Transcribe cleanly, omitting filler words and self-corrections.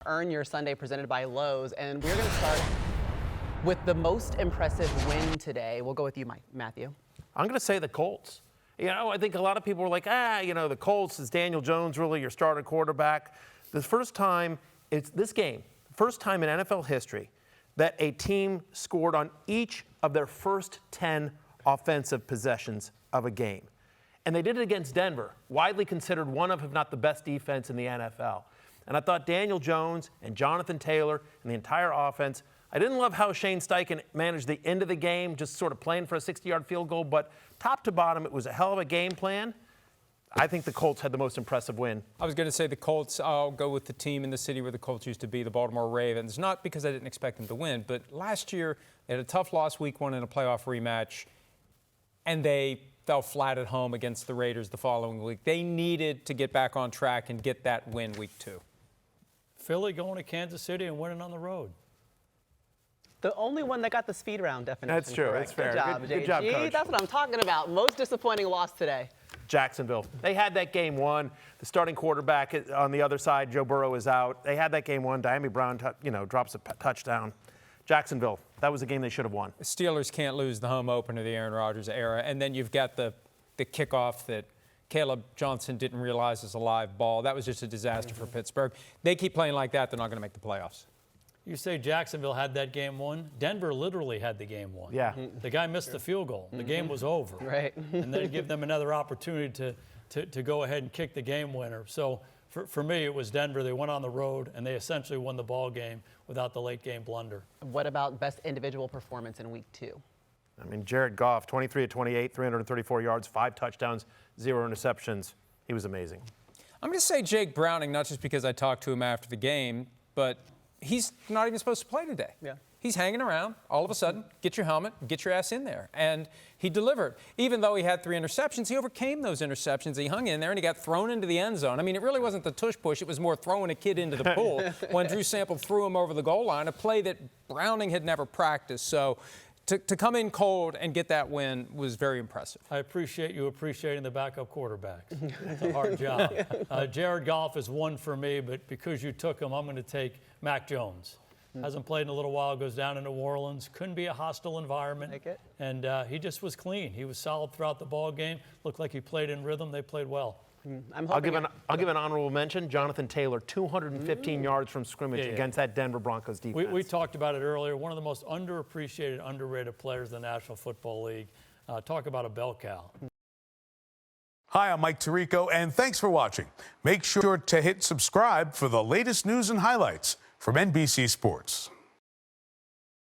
Earn Your Sunday presented by Lowe's, and we're going to start with the most impressive win today. We'll go with you, Matthew. I'm going to say the Colts. I think a lot of people were like, the Colts, is Daniel Jones really your starting quarterback? The first time, first time in NFL history that a team scored on each of their first 10 offensive possessions of a game. And they did it against Denver, widely considered one of, if not the best defense in the NFL. And I thought Daniel Jones and Jonathan Taylor and the entire offense, I didn't love how Shane Steichen managed the end of the game, just sort of playing for a 60-yard field goal, but top to bottom, it was a hell of a game plan. I think the Colts had the most impressive win. I was going to say the Colts. I'll go with the team in the city where the Colts used to be, the Baltimore Ravens. Not because I didn't expect them to win, but last year they had a tough loss week 1 in a playoff rematch, and they fell flat at home against the Raiders the following week. They needed to get back on track and get that win week 2. Philly going to Kansas City and winning on the road. The only one that got the speed round definition. That's true. Correct. That's fair. Good job, good job, Coach. That's what I'm talking about. Most disappointing loss today. Jacksonville. They had that game won. The starting quarterback on the other side, Joe Burrow, is out. They had that game won. Diami Brown, drops a touchdown. Jacksonville. That was a game they should have won. The Steelers can't lose the home opener of the Aaron Rodgers era, and then you've got the kickoff that Caleb Johnson didn't realize is a live ball. That was just a disaster for Pittsburgh. They keep playing like that, they're not going to make the playoffs. You say Jacksonville had that game won. Denver literally had the game won. Yeah. The guy missed the field goal. The game was over. Right. And they give them another opportunity to go ahead and kick the game winner. So for me, it was Denver. They went on the road, and they essentially won the ball game without the late game blunder. What about best individual performance in week 2? I mean, Jared Goff, 23 of 28, 334 yards, 5 touchdowns, 0 interceptions. He was amazing. I'm going to say Jake Browning, not just because I talked to him after the game, but he's not even supposed to play today. Yeah. He's hanging around. All of a sudden, get your helmet, get your ass in there. And he delivered. Even though he had 3 interceptions, he overcame those interceptions. He hung in there, and he got thrown into the end zone. I mean, it really wasn't the tush push. It was more throwing a kid into the pool when Drew Sample threw him over the goal line, a play that Browning had never practiced. So to come in cold and get that win was very impressive. I appreciate you appreciating the backup quarterbacks. It's a hard job. Jared Goff is one for me, but because you took him, I'm going to take Mac Jones. Hasn't played in a little while, goes down to New Orleans. Couldn't be a hostile environment. Take it. And he just was clean. He was solid throughout the ball game. Looked like he played in rhythm. They played well. I'll give an honorable mention. Jonathan Taylor, 215 yards from scrimmage against that Denver Broncos defense. We talked about it earlier. One of the most underappreciated, underrated players in the National Football League. Talk about a bell cow. Hi, I'm Mike Tirico, and thanks for watching. Make sure to hit subscribe for the latest news and highlights from NBC Sports.